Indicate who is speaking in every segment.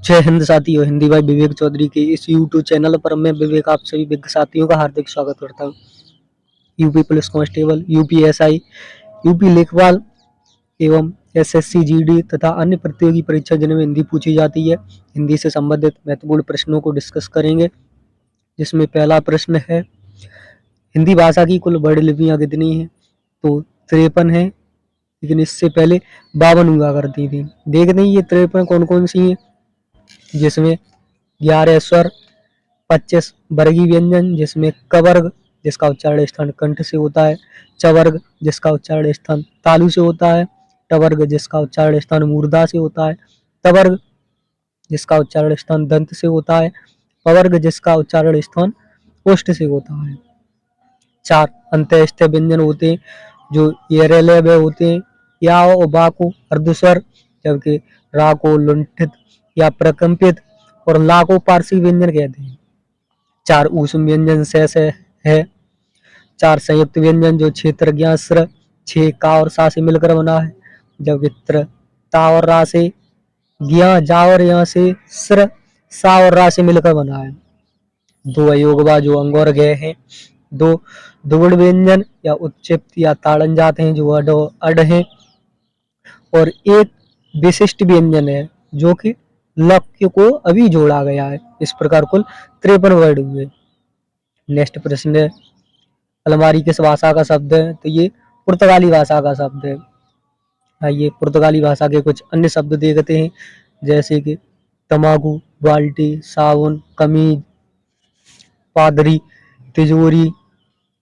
Speaker 1: जय हिंद साथियों, हिंदी भाई विवेक चौधरी के इस यूट्यूब चैनल पर मैं विवेक आप सभी विज्ञ साथियों का हार्दिक स्वागत करता हूँ। UP police constable, UPSI, UP लेखपाल एवं एसएससी जीडी तथा अन्य प्रतियोगी परीक्षा जिनमें हिंदी पूछी जाती है, हिंदी से संबंधित महत्वपूर्ण प्रश्नों को डिस्कस करेंगे। जिसमें पहला प्रश्न है, हिंदी भाषा की कुल वर्ड लिपियाँ कितनी हैं? तो 53 है, लेकिन इससे पहले 52 हुआ करती थी। देखते हैं ये 53 कौन कौन सी हैं। जिसमें 11 स्वर, 25 वर्गीय व्यंजन, जिसमें क वर्ग जिसका उच्चारण स्थान कंठ से होता है, च वर्ग जिसका उच्चारण स्थान तालु से होता है, ट वर्ग जिसका उच्चारण स्थान मूर्धा से होता है, त वर्ग जिसका उच्चारण स्थान दंत से होता है, प वर्ग जिसका उच्चारण स्थान ओष्ठ से होता है। 4 अंत्यस्थ व्यंजन होते हैं जो येरेलेबे होते हैं, या और बा को अर्धस्वर, जबकि रा को लुंठित या प्रकंपित और ला को पारसी व्यंजन कहते हैं। 4 ऊष्म व्यंजन शेष है। 4 संयुक्त व्यंजन जो क्षेत्र ज्ञा स्र 6 का और सा से मिलकर बना है, जबकि त्र ता और रा से, ज्ञा जा और या से, स्र सा और रा से मिलकर बना है। 2 अयोगवा जो अंग और गय हैं। 2 दुगुण व्यंजन या उच्चिप्त या ताड़न जाते हैं जो अड अड हैं, और एक विशिष्ट व्यंजन है जो कि लक्ष्य को अभी जोड़ा गया है। इस प्रकार कुल 53 वर्ड हुए। नेक्स्ट प्रश्न है, अलमारी किस भाषा का शब्द है? तो ये पुर्तगाली भाषा का शब्द है। आइए पुर्तगाली भाषा के कुछ अन्य शब्द देखते हैं, जैसे कि तमाकू, बाल्टी, साबुन, कमीज, पादरी, तिजोरी,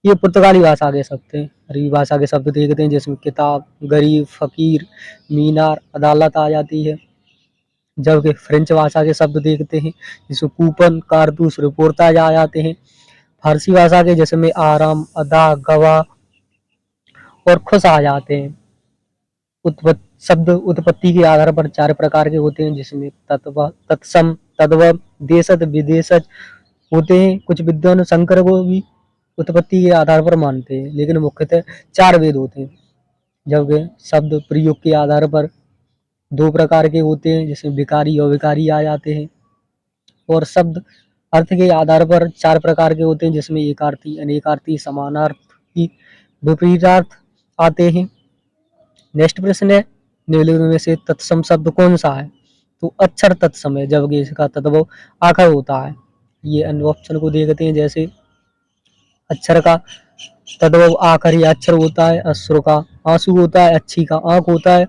Speaker 1: ये पुर्तगाली भाषा के शब्द हैं। अरबी भाषा के शब्द देखते हैं, जिसमें किताब, गरीब, फकीर, मीनार, अदालत आ जाती है। जबकि फ्रेंच भाषा के शब्द देखते हैं, जिसमें कूपन, कारतूस, रिपोर्टाज आ जाते हैं। फारसी भाषा के जिसमें आराम, अदा, गवाह और खुश आ जाते हैं। शब्द उत्पत्ति के आधार पर 4 प्रकार के होते हैं, जिसमें तत्व, तत्सम, तद्भव, देशज, विदेशज होते हैं। कुछ विद्वान शंकर को भी उत्पत्ति के आधार पर मानते हैं, लेकिन मुख्यतः 4 वेद होते हैं। जबकि शब्द प्रयोग के आधार पर 2 प्रकार के होते हैं, जिसमें विकारी और विकारी आ जाते हैं। और शब्द अर्थ के आधार पर 4 प्रकार के होते हैं, जिसमें एकार्थी, अनेकार्थी, समानार्थी, विपरीतार्थ आते हैं। नेक्स्ट प्रश्न है, निम्नलिखित में से तत्सम शब्द कौन सा है? तो अक्षर तत्सम है, जबकि इसका तद्भव आखर होता है। ये अन्य ऑप्शन को देखते हैं, जैसे अक्षर का तद्भव आखर या अक्षर होता है, अश्रु का आंसू होता है, अच्छी का आंख होता है,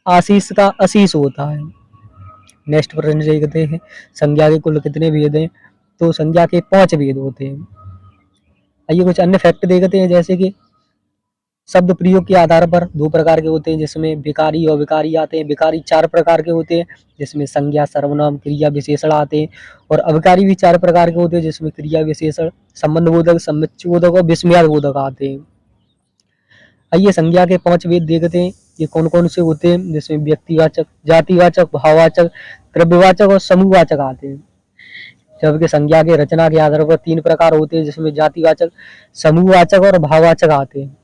Speaker 1: आशीष का आशीष होता है। नेक्स्ट प्रश्न देखते हैं, संज्ञा के कुल कितने भेद हैं? तो संज्ञा के 5 भेद होते हैं। आइए कुछ अन्य फैक्ट देखते हैं, जैसे कि शब्द प्रयोग के आधार पर 2 प्रकार के होते हैं, जिसमें विकारी और विकारी आते हैं। विकारी 4 प्रकार के होते हैं, जिसमें संज्ञा, सर्वनाम, क्रिया, विशेषण आते हैं। और अविकारी भी 4 प्रकार के होते हैं, जिसमें क्रिया, विशेषण, संबंधबोधक, समुच्चयबोधक और विस्मयादिबोधक आते हैं। आइए संज्ञा के 5 भेद देखते हैं, ये कौन कौन से होते हैं, जिसमें व्यक्तिवाचक, जातिवाचक, भाववाचक, द्रव्यवाचक और समूहवाचक आते हैं। जबकि संज्ञा के रचना के आधार पर 3 प्रकार होते हैं, जिसमें जातिवाचक, समूहवाचक और भाववाचक आते हैं।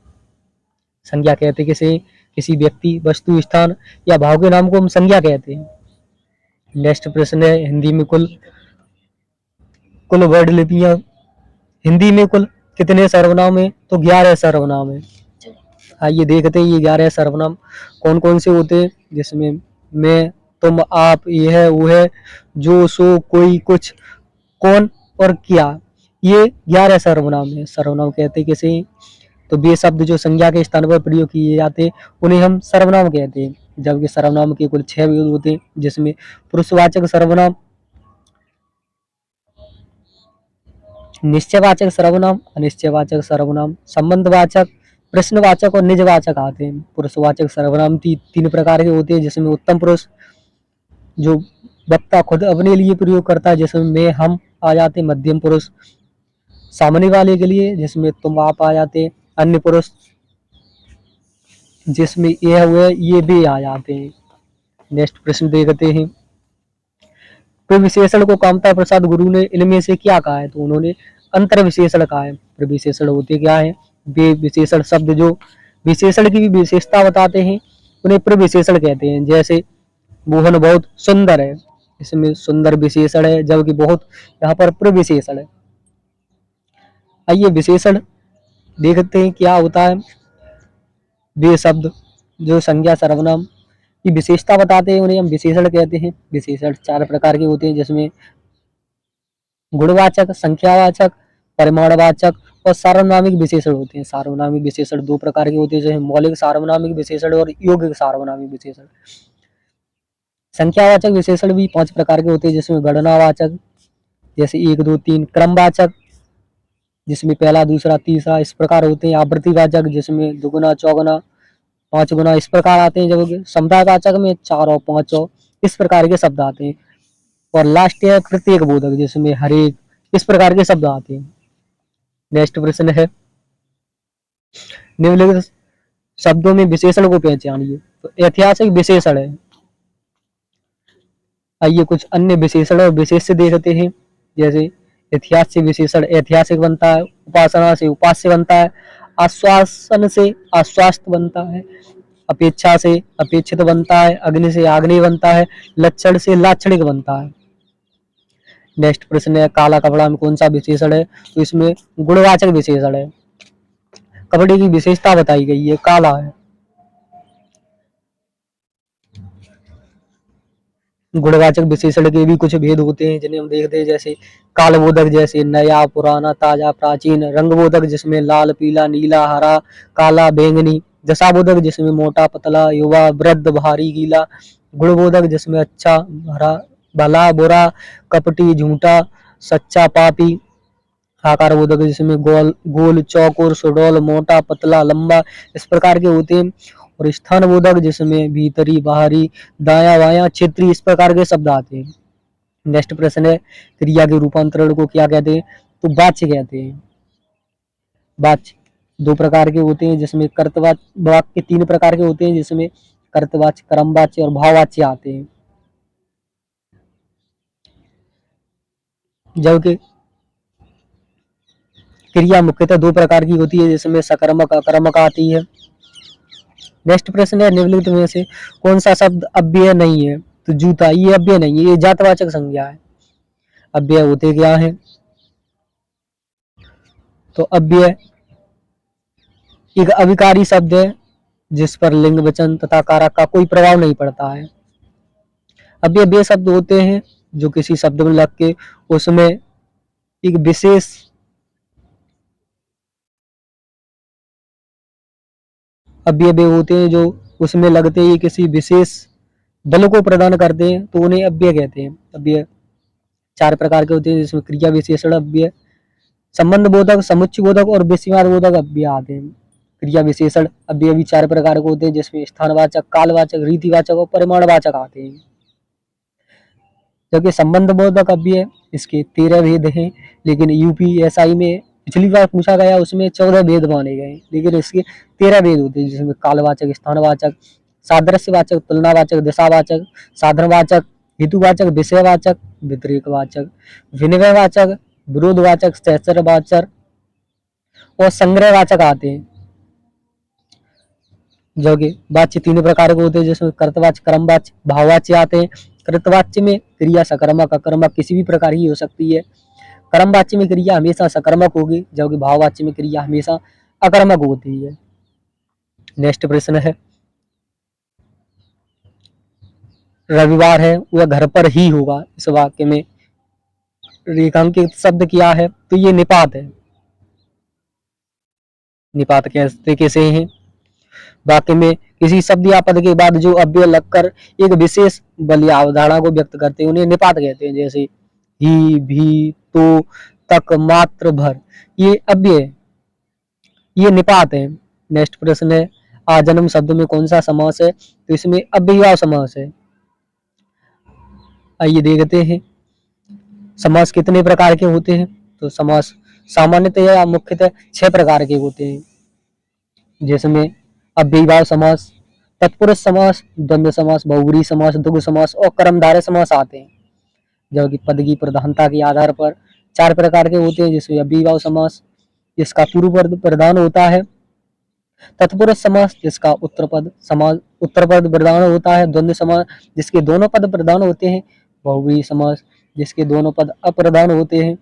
Speaker 1: संज्ञा कहते हैं किसी व्यक्ति, वस्तु, स्थान या भाव के नाम को हम संज्ञा कहते हैं। नेक्स्ट प्रश्न है, हिंदी में कुल वर्ड लिपियां, हिंदी में कुल कितने सर्वनाम है? तो 11 सर्वनाम है। आइए देखते हैं ये 11 सर्वनाम कौन कौन से होते हैं, जिसमें मैं, तुम, आप, यह, वह, जो, सो, कोई, कुछ, कौन और क्या, ये 11 सर्वनाम है। सर्वनाम कहते हैं किसे? तो वे शब्द जो संज्ञा के स्थान पर प्रयोग किए जाते हैं, उन्हें हम सर्वनाम कहते हैं। जबकि सर्वनाम के कुल 6 भेद होते हैं, जिसमें पुरुषवाचक सर्वनाम, निश्चयवाचक सर्वनाम, अनिश्चयवाचक सर्वनाम, संबंधवाचक, प्रश्नवाचक और निजवाचक आते हैं। पुरुषवाचक सर्वनाम 3 प्रकार के होते हैं, जिसमें उत्तम पुरुष जो वक्ता खुद अपने लिए प्रयोग करता है, जिसमें मैं, हम आ जाते हैं। मध्यम पुरुष सामने वाले के लिए, जिसमें तुम, आप आ जाते हैं। अन्य पुरुष जिसमें यह हुए, ये भी आ जाते हैं। नेक्स्ट प्रश्न देखते हैं, प्रविशेषण को कामता प्रसाद गुरु ने इनमें से क्या कहा है? तो उन्होंने अंतर विशेषण कहा है। प्रविशेषण होते क्या है? वे विशेषण शब्द जो विशेषण की भी विशेषता बताते हैं, उन्हें प्रविशेषण कहते हैं। जैसे मोहन बहुत सुंदर है, इसमें सुंदर विशेषण है, जबकि बहुत यहाँ पर प्रविशेषण है। आइए विशेषण देखते हैं क्या होता है। वे शब्द जो संज्ञा सर्वनाम की विशेषता बताते हैं उन्हें हम विशेषण कहते हैं। विशेषण 4 प्रकार के होते हैं, जिसमें गुणवाचक, संख्यावाचक, परिमाणवाचक और सार्वनामिक विशेषण होते हैं। सार्वनामिक विशेषण 2 प्रकार के होते हैं, जैसे मौलिक सार्वनामिक विशेषण और यौगिक सार्वनामिक विशेषण। संख्यावाचक विशेषण भी 5 प्रकार के होते हैं, जिसमें गणनावाचक जैसे 1 2 3, क्रमवाचक जिसमें पहला दूसरा तीसरा इस प्रकार होते हैं, आवृत्तिवाचक जिसमें दुगुना चौगुना 5 गुना इस प्रकार आते हैं, जबकि समुदायवाचक में 4 और 5 और इस प्रकार के शब्द आते हैं। और लास्ट है प्रत्येक बोधक, जिसमें हर एक इस प्रकार के शब्द आते हैं। नेक्स्ट प्रश्न है, निम्नलिखित शब्दों में विशेषण को पहचानिए। तो ऐतिहासिक विशेषण है। आइए कुछ अन्य विशेषण और विशेष्य देखते हैं। जैसे इतिहास से विशेषण ऐतिहासिक बनता है, उपासना से उपास्य बनता है, आश्वासन से आश्वास्त बनता है, अपेक्षा से अपेक्षित बनता है, अग्नि से आग्नेय बनता है, लक्षण से लाक्षणिक बनता है। नेक्स्ट प्रश्न है, काला कपड़ा में कौन सा विशेषण है? तो इसमें गुणवाचक विशेषण है। कपड़े की विशेषता बताई गई है, काला है। गुणवाचक विशेषण के भी कुछ भेद होते हैं जिन्हें हम देखते हैं, जैसे कालबोधक जैसे नया, पुराना, ताजा, प्राचीन, रंगबोधक जिसमें लाल, पीला, नीला, हरा, काला, बैंगनी, दशाबोधक जिसमें मोटा, पतला, युवा, वृद्ध, भारी, गीला, गुणबोधक जिसमें अच्छा, भरा, भला, बुरा, कपटी, झूठा, सच्चा, पापी, आकार बोधक जिसमें गोल गोल, चौकोर, सुडौल, मोटा, पतला, लंबा इस प्रकार के होते हैं। और स्थान बोधक जिसमें भीतरी, बाहरी, दाया, बाया, क्षेत्रीय इस प्रकार के शब्द आते हैं। नेक्स्ट प्रश्न है, क्रिया के रूपांतरण को क्या कहते हैं? तो वाच्य कहते हैं। वाच्य 2 प्रकार के होते हैं, जिसमें कर्तवाच्य, वाक्य 3 प्रकार के होते हैं, जिसमें कर्तवाच्य, क्रमवाच्य और भाववाच्य आते हैं। जबकि क्रिया मुख्यतः 2 प्रकार की होती है, जिसमें सकर्मक, अकर्मक आती है। नेक्स्ट प्रश्न है, निम्नलिखित में से कौन सा शब्द अव्यय नहीं है? तो जूता, ये अव्यय नहीं है, ये जातवाचक संज्ञा है। अव्यय होते क्या है? तो अव्यय एक अविकारी शब्द है जिस पर लिंग, वचन तथा कारक का कोई प्रभाव नहीं पड़ता है। अव्यय वे शब्द होते हैं जो किसी शब्द में लग के उसमें एक विशेष अव्यय वे होते हैं जो उसमें लगते ही किसी विशेष बल को प्रदान करते हैं, तो उन्हें अव्यय कहते हैं। अव्यय 4 प्रकार के होते हैं, जिसमें क्रिया विशेषण अव्यय, संबंध बोधक, समुच्चय बोधक और विषयवाद बोधक अव्यय आते हैं। क्रिया विशेषण अव्यय भी 4 प्रकार के होते हैं, जिसमें स्थानवाचक, कालवाचक, रीतिवाचक और परिमाणवाचक आते हैं। जबकि संबंध बोधक अव्यय इसके 13 भेद हैं, लेकिन यूपीएसआई में पिछली बार पूछा गया उसमें 14 भेद माने गए, लेकिन इसके 13 भेद होते हैं, जिसमें कालवाचक, स्थानवाचक, सादृश्यवाचक, तुलनावाचक, दिशावाचक, साधनवाचक, हेतुवाचक, विषयवाचक, व्यतिरेकवाचक, विनिमयवाचक, विरोधवाचक, सहचरवाचक और संग्रहवाचक आते हैं। जो कि वाच्य 3 प्रकार के होते हैं, जिसमें कर्तवाच्य, क्रमवाच्य, भाववाच्य आते हैं। कृतवाच्य में क्रिया सकर्मक, अकर्मक किसी भी प्रकार की हो सकती है। कर्मवाच्य में क्रिया हमेशा सकर्मक होगी, जबकि भाववाच्य में क्रिया हमेशा अकर्मक होती है। नेक्स्ट प्रश्न है, रविवार है वह घर पर ही होगा, इस वाक्य में रेखांकित शब्द क्या है? तो ये निपात है। निपात कैसे हैं? वाक्य में किसी शब्द या पद के बाद जो अव्यय लगकर एक विशेष बल या अवधारणा को व्यक्त करते हैं उन्हें निपात कहते हैं। जैसे ही, भी, तो, तक, मात्र, भर, ये अव्यय, ये निपात है। नेक्स्ट प्रश्न है, आजन्म शब्द में कौन सा समास है? तो इसमें अव्ययभाव समास है। आइए देखते हैं समास कितने प्रकार के होते हैं। तो समास सामान्यतः या मुख्यतः 6 प्रकार के होते हैं, जिसमें अव्ययीभाव समास, तत्पुरुष समास, द्वंद्व समास, बहुब्रीहि समास, द्विगु समास और कर्मधारय समास आते हैं। जबकि पद की प्रधानता के आधार पर 4 प्रकार के होते हैं, जिसमें अव्ययीभाव समास जिसका पूर्व पद प्रधान होता है, तत्पुरुष समास जिसका उत्तर पद प्रधान होता है, द्वंद्व समास जिसके दोनों पद प्रधान होते हैं, बहुव्रीहि समास जिसके दोनों पद अप्रधान होते हैं।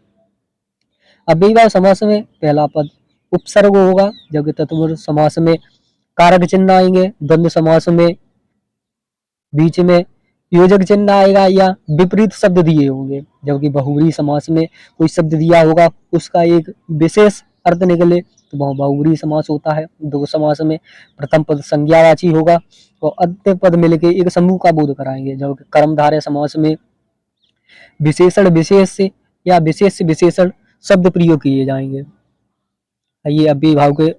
Speaker 1: अव्ययीभाव समास में पहला पद उपसर्ग होगा, जबकि तत्पुरुष समास में कारक चिन्ह आएंगे। द्वंद्व समास में बीच में योजक चिन्ह आएगा या विपरीत शब्द दिए होंगे, जबकि बहुव्रीहि समास में कोई शब्द दिया होगा उसका एक विशेष अर्थ निकले तो वह बहुव्रीहि समास होता है। द्वंद्व समास में प्रथम पद संज्ञावाची होगा और अंतिम पद मिलके एक समूह का बोध कराएंगे, जबकि कर्मधारय समास में विशेषण विशेष से या विशेष से विशेषण शब्द प्रयोग किए जाएंगे। आइए अव्ययी भाव के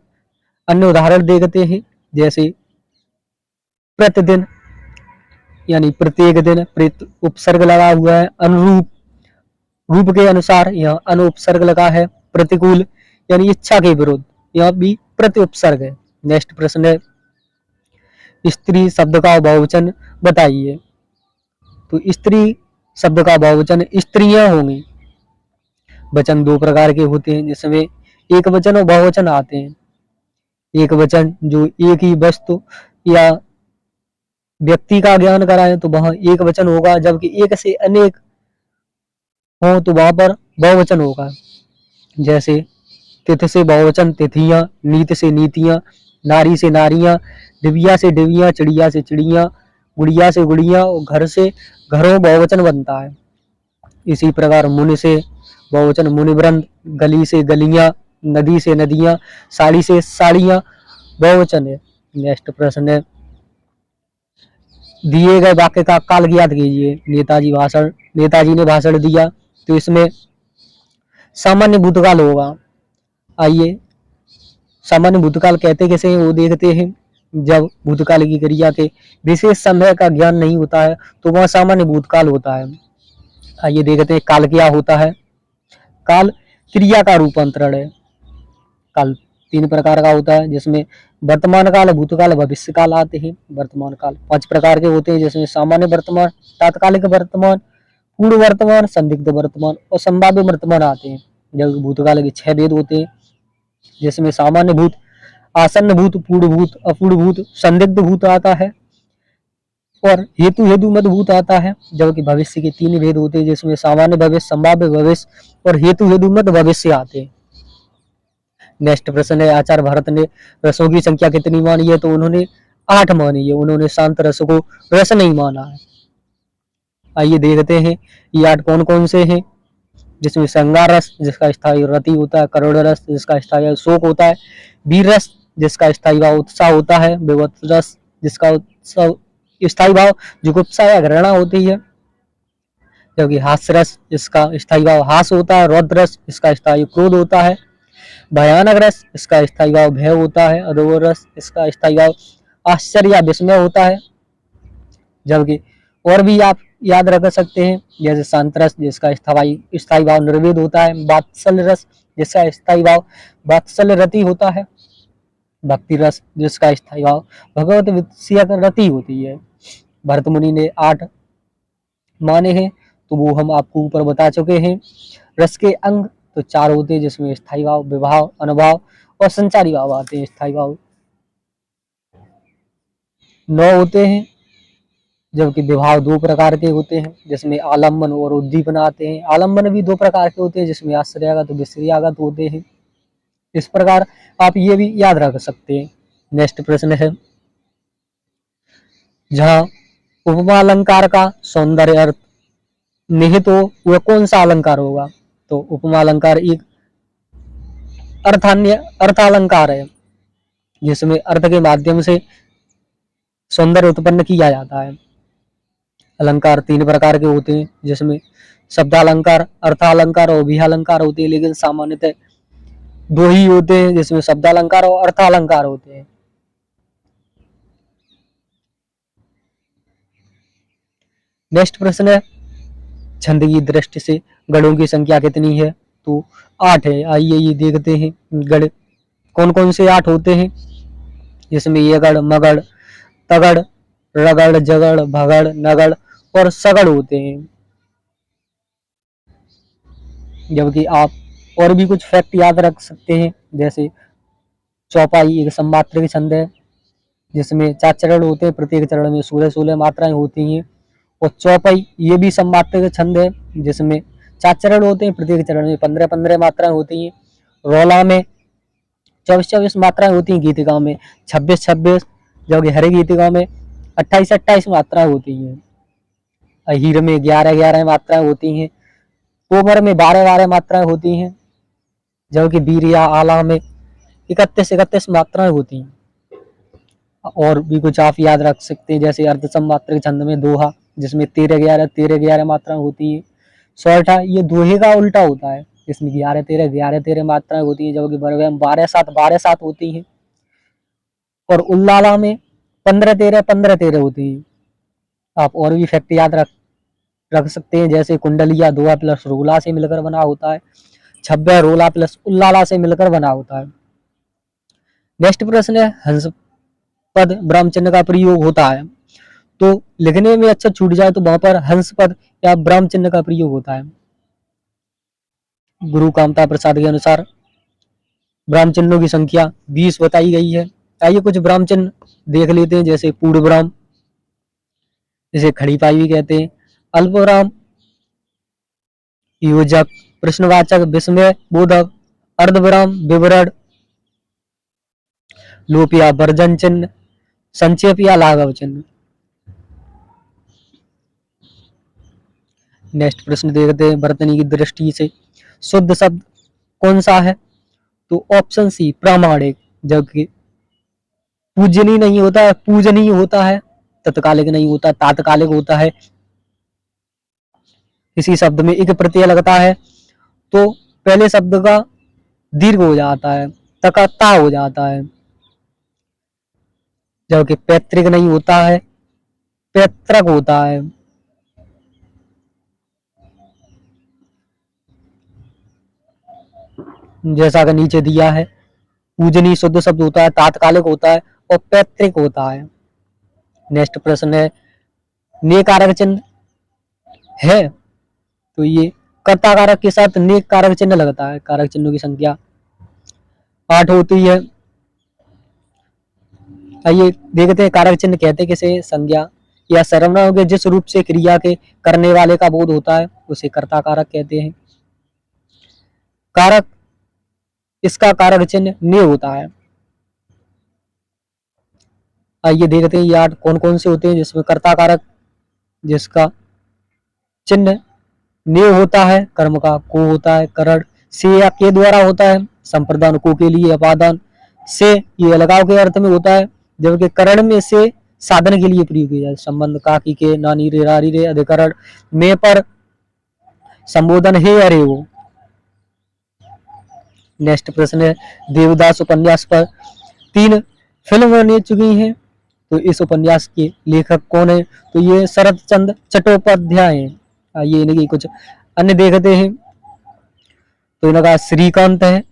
Speaker 1: अन्य उदाहरण देखते हैं, जैसे प्रतिदिन यानी प्रत्येक दिन, प्रति उपसर्ग लगा हुआ है। अनुरूप, रूप के अनुसार, यहाँ अनुपसर्ग लगा है। प्रतिकूल यानी इच्छा के विरुद्ध, यहाँ भी प्रति उपसर्ग है। नेक्स्ट प्रश्न है स्त्री शब्द का बहुवचन बताइए। तो स्त्री शब्द का बहुवचन स्त्रियां होंगी। वचन दो प्रकार के होते हैं, जिसमें एक वचन और बहुवचन आते हैं। एक वचन जो एक ही वस्तु या व्यक्ति का ज्ञान कराए तो वह एक वचन होगा, जबकि एक से अनेक हो तो वहां पर बहुवचन होगा। जैसे तिथ से बहुवचन तिथियां, नीति से नीतियां, नारी से नारियां, दिव्या से दिव्या, चिड़िया से चिड़िया, गुड़िया से गुड़िया और घर से घरों बहुवचन बनता है। इसी प्रकार मुनि से बहुवचन मुनिवृंद, गली से गलियां, नदी से नदियां, साड़ी से साड़ियां बहुवचन है। नेक्स्ट प्रश्न है दिए गए वाक्य का काल ज्ञात कीजिए। नेताजी ने भाषण दिया, तो इसमें सामान्य भूतकाल होगा। आइए सामान्य भूतकाल कहते किसे हैं वो देखते हैं। जब भूतकाल की क्रिया के विशेष समय का ज्ञान नहीं होता है तो वह सामान्य भूतकाल होता है। आइए देखते हैं काल क्या होता है। काल क्रिया का रूपांतरण है। काल तीन प्रकार का होता है, जिसमें वर्तमान काल, भूतकाल, भविष्य काल आते हैं। वर्तमान काल 5 प्रकार के होते हैं, जिसमें सामान्य वर्तमान, तात्कालिक वर्तमान, पूर्ण वर्तमान, संदिग्ध वर्तमान और संभाव्य वर्तमान आते हैं। जबकि भूतकाल के 6 भेद होते हैं, जिसमें सामान्य भूत, आसन्न भूत, पूर्ण भूत, अपूर्ण भूत, संदिग्ध भूत आता है और हेतु हेतुमत भूत आता है। जबकि भविष्य के 3 भेद होते हैं, जिसमें सामान्य भविष्य, संभाव्य भविष्य और हेतु हेतुमत भविष्य आते हैं। नेक्स्ट प्रश्न है आचार्य भरत ने रसों की संख्या कितनी मानी है। तो उन्होंने 8 मानी है। उन्होंने शांत रस को रस नहीं माना है। आइए देखते हैं ये 8 कौन कौन से हैं, जिसमें श्रृंगार रस जिसका स्थायी रति होता है, करुण रस जिसका स्थायी शोक होता है, वीर रस जिसका स्थायी भाव उत्साह होता है, विवत रस जिसका स्थायी भाव जुगुप्सा या घृणा होती है, जबकि हास्य रस जिसका स्थायी भाव हास होता है, रौद्र रस जिसका स्थायी क्रोध होता है, भयानक रस इसका स्थायी भाव भय होता है, अधोर रस इसका स्थायी भाव आश्चर्य या विस्मय होता है। जबकि और भी आप याद रख सकते हैं, जैसे शांत रस जिसका स्थायी भाव निर्वेद होता है, वात्सल्य रस जिसका स्थायी भाव वात्सल्य रति होता है, भक्ति रस जिसका स्थायी भाव भगवत विषयक रति होती है। भरत मुनि ने 8 माने हैं, तो वो हम आपको ऊपर बता चुके हैं। रस के अंग तो 4 होते हैं, जिसमें स्थायी भाव, विभाव, अनुभाव और संचारी भाव आते हैं। स्थायी भाव 9 होते हैं, जबकि विभाव 2 प्रकार के होते हैं, जिसमें आलम्बन और उद्दीपन आते हैं। आलम्बन भी 2 प्रकार के होते हैं, जिसमें आश्रयागत विश्रयागत होते हैं। इस प्रकार आप ये भी याद रख सकते हैं। नेक्स्ट प्रश्न है जहाँ उपमा अलंकार का सौंदर्य अर्थ निहित हो वह कौन सा अलंकार होगा। तो उपमा अलंकार एक अर्थालंकार है, जिसमें अर्थ के माध्यम से सौंदर्य उत्पन्न किया जाता है। अलंकार 3 प्रकार के होते हैं, जिसमें शब्दालंकार, अर्थालंकार और विहालंकार होते हैं, लेकिन सामान्यतः 2 ही होते हैं, जिसमें शब्दालंकार और अर्थालंकार होते हैं। नेक्स्ट प्रश्न है छंद की दृष्टि से गणों की संख्या कितनी है। तो 8 है। आइए ये देखते हैं गण कौन कौन से 8 होते हैं, जिसमें यगड़, मगड़, तगड़, रगड़, जगड़, भगड़, नगड़ और सगड़ होते हैं। जबकि आप और भी कुछ फैक्ट याद रख सकते हैं, जैसे चौपाई एक सम्मात्रक छंद है, जिसमें 4 चरण होते हैं, प्रत्येक चरण में 16 मात्राएं होती हैं और चौपाई ये भी सममात्रक छंद है, जिसमें 4 चरण होते हैं, प्रत्येक चरण में 15-15 मात्राएं होती हैं। रोला में 24-24 मात्राएं होती हैं, गीतिका में 26-26, जबकि हरे गीतिका में 28-28 मात्राएं होती हैं। अहीर में 11-11 मात्राएं होती हैं। तोमर में 12-12 मात्राएं होती हैं, जबकि वीर या आला में 31-31 मात्राएं होती हैं। और भी कुछ आप याद रख सकते हैं, जैसे अर्ध सममात्रक छंद में दोहा, जिसमें 13-11 मात्राएं होती हैं। सौठा ये दोहे का उल्टा होता है, इसमें 11-13 मात्राएं होती हैं, जबकि बरवे में 12-7 होती हैं। और उल्लाला में 15-13 होती हैं। आप और भी फैक्ट याद रख सकते हैं, जैसे कुंडलिया दोहा प्लस रोला से मिलकर बना होता है, छब्बे रोला प्लस उल्लाला से मिलकर बना होता है। नेक्स्ट प्रश्न है, हंस पद ब्रह्म चिन्ह का प्रयोग होता है, तो लिखने में अच्छा छूट जाए तो वहां पर हंस पद या ब्रह्म चिन्ह का प्रयोग होता है। गुरु कामता प्रसाद के अनुसार ब्रह्म चिन्हों की संख्या 20 बताई गई है। आइए कुछ ब्रह्म चिन्ह देख लेते हैं, जैसे पूर्ण ब्रह्म, जिसे खड़ी पाई भी कहते हैं, अल्प ब्रह्म, योजक, प्रश्नवाचक, विस्मय बोधक, अर्ध ब्रह्म, विवरण, लोप या वर्जन चिन्ह, संक्षेप या लाघव चिन्ह। नेक्स्ट प्रश्न देखते हैं, वर्तनी की दृष्टि से शुद्ध शब्द कौन सा है, तो ऑप्शन सी प्रामाणिक, जबकि पूजनीय नहीं होता है, पूजनीय होता है, तत्कालिक नहीं होता, तात्कालिक होता है। किसी शब्द में एक प्रत्यय लगता है तो पहले शब्द का दीर्घ हो जाता है, तकता हो जाता है, जबकि पैतृक नहीं होता है, पैतृक होता है। जैसा कि नीचे दिया है, पूजनीय शुद्ध शब्द होता है, तात्कालिक होता है और पैतृक होता है। नेक्स्ट प्रश्न है, ने कारक चिन्ह है, तो ये कर्ता कारक के साथ ने कारक चिन्ह लगता है। कारक चिन्हों की संख्या 8 होती है। आइए देखते हैं, कारक चिन्ह कहते किसे, संज्ञा या सर्वनाम के जिस रूप से क्रिया के करने वाले का बोध होता है उसे कर्ता कारक कहते हैं। कारक, इसका कारक चिन्ह ने होता है। आइए देखते हैं ये 8 कौन कौन से होते हैं, जिसमें कर्ता कारक जिसका चिन्ह ने होता है, कर्म का को होता है, करण से या के द्वारा होता है, संप्रदान को के लिए, अपादान से ये अलगाव के अर्थ में होता है, जबकि करण में से साधन के लिए प्रयोग किया जाए, संबंध का की के, नानी रे रारी रे, अधिकरण में पर संबोधन हे अरे वो। नेक्स्ट प्रश्न है, देवदास उपन्यास पर 3 फिल्म बन चुकी हैं, तो इस उपन्यास के लेखक कौन है, तो ये शरद चंद्र चट्टोपाध्याय हैं। आइए इनकी कुछ अन्य देखते हैं, तो इनका श्रीकांत है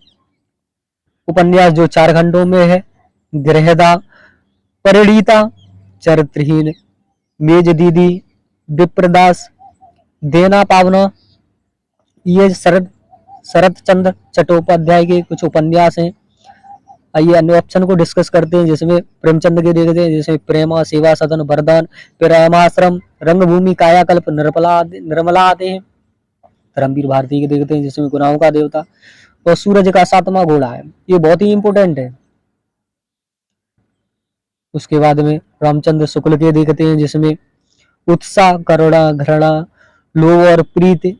Speaker 1: उपन्यास जो 4 खंडों में है, गृहदा, परिणीता, चरित्रहीन, मेज दीदी, विप्रदास, देना पावना, ये शरद चंद्र चट्टोपाध्याय के कुछ उपन्यास हैं। आइए अन्य ऑप्शन को डिस्कस करते हैं, जिसमें प्रेमचंद के देखते हैं, जिसमें प्रेमा, सेवा सदन, वरदान, प्रेमाश्रम, रंगभूमि, कायाकल्प, निर्मला आते हैं। धर्मवीर भारती के देखते हैं, जिसमें गुनाहों का देवता और सूरज का 7वां घोड़ा है, ये बहुत ही इंपॉर्टेंट है। उसके बाद में रामचंद्र शुक्ल के देखते हैं, जिसमें उत्साह, करुणा, घृणा, लोभ और प्रीति,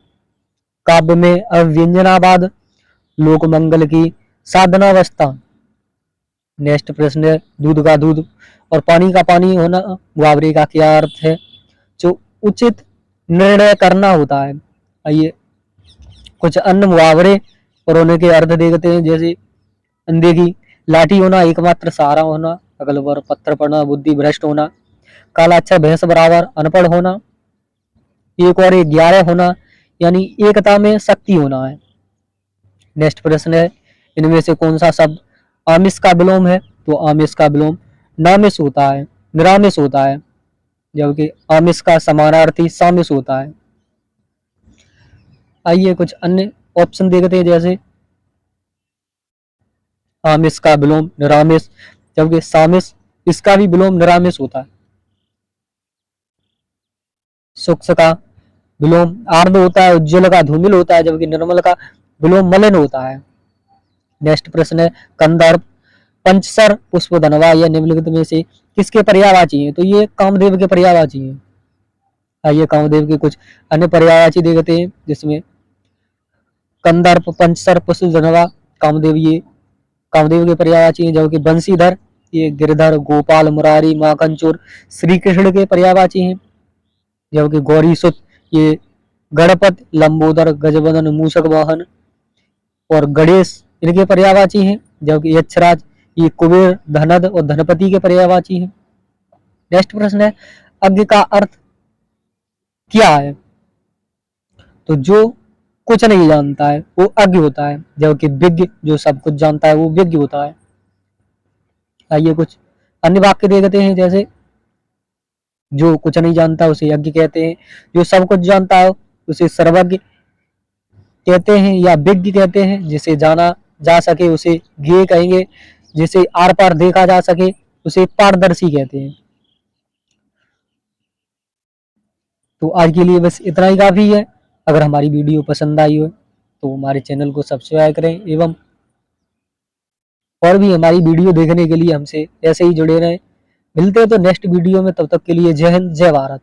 Speaker 1: काव्य में अव्यंजनावाद, लोक मंगल की साधनावस्था। नेक्स्ट प्रश्न है, दूध का दूध और पानी का पानी होना, मुहावरे का क्या अर्थ है, जो उचित निर्णय करना होता है। आइए कुछ अन्य मुहावरे और उनके अर्थ देखते हैं, जैसे अंधे की लाठी होना, एकमात्र सहारा होना, अगल पर पत्थर पड़ना, बुद्धि भ्रष्ट होना, काला अक्षर भैंस बराबर, अनपढ़ होना, एक और 11 होना, यानी एकता में शक्ति होना है। नेक्स्ट प्रश्न है, इनमें से कौन सा शब्द आमिष का विलोम है, तो आमिष का विलोम नामिष होता है, निरामिष होता है, जबकि आमिष का समानार्थी सामिष होता है। आइए कुछ अन्य ऑप्शन देखते हैं, जैसे आमिष का विलोम निरामिष, जबकि सामिष इसका भी विलोम निरामिष होता है। शुष्क का विलोम आर्द्र होता है, उज्ज्वल का धूमिल होता है, जबकि निर्मल का विलोम मलिन होता है। नेक्स्ट प्रश्न है कंदर्प, पंचसर, पुष्पधनवा या निम्नलिखित में से किसके पर्यायवाची हैं? तो ये कामदेव के पर्यायवाची हैं। आइए कामदेव के कुछ अन्य पर्यायवाची देखते हैं, जिसमें कंदर्प, पंचसर, पुष्पधनवा कामदेव के पर्यायवाची हैं, जबकि बंशीधर ये गिरधर, गोपाल, मुरारी, माखनचोर श्री कृष्ण के पर्यायवाची हैं, जबकि गौरीसुत ये गणपत, लंबोदर, गजवदन, मूषक वाहन और गणेश इनके पर्यायवाची हैं, जबकि यक्षराज ये कुबेर, धनद और धनपति के पर्यायवाची हैं। नेक्स्ट प्रश्न है अज्ञ का अर्थ क्या है? तो जो कुछ नहीं जानता है वो अज्ञ होता है, जबकि विज्ञ जो सब कुछ जानता है वो विज्ञ होता है। आइए कुछ अन्य वाक्य देखते हैं, जैसे जो कुछ नहीं जानता उसे यज्ञ कहते हैं, जो सब कुछ जानता है उसे सर्वज्ञ कहते हैं या विज्ञ कहते हैं, जिसे जाना जा सके उसे ज्ञेय कहेंगे, जिसे आर पार देखा जा सके उसे पारदर्शी कहते हैं। तो आज के लिए बस इतना ही काफी है। अगर हमारी वीडियो पसंद आई हो तो हमारे चैनल को सब्सक्राइब करें एवं और भी हमारी वीडियो देखने के लिए हमसे ऐसे ही जुड़े रहें। मिलते हैं तो नेक्स्ट वीडियो में, तब तक के लिए जय हिंद, जय भारत।